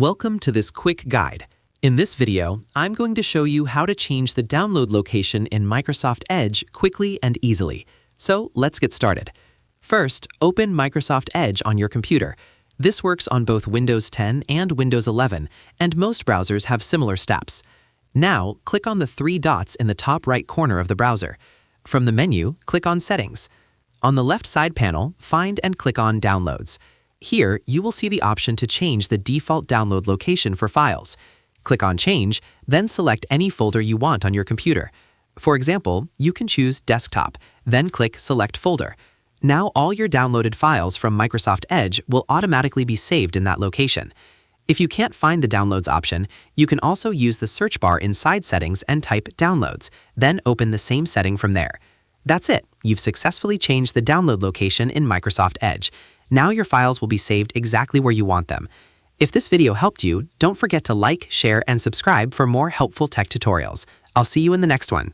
Welcome to this quick guide. In this video, I'm going to show you how to change the download location in Microsoft Edge quickly and easily. So let's get started. First, open Microsoft Edge on your computer. This works on both Windows 10 and Windows 11, and most browsers have similar steps. Now, click on the three dots in the top right corner of the browser. From the menu, click on Settings. On the left side panel, find and click on Downloads. Here, you will see the option to change the default download location for files. Click on Change, then select any folder you want on your computer. For example, you can choose Desktop, then click Select Folder. Now all your downloaded files from Microsoft Edge will automatically be saved in that location. If you can't find the Downloads option, you can also use the search bar inside Settings and type Downloads, then open the same setting from there. That's it. You've successfully changed the download location in Microsoft Edge. Now your files will be saved exactly where you want them. If this video helped you, don't forget to like, share, and subscribe for more helpful tech tutorials. I'll see you in the next one.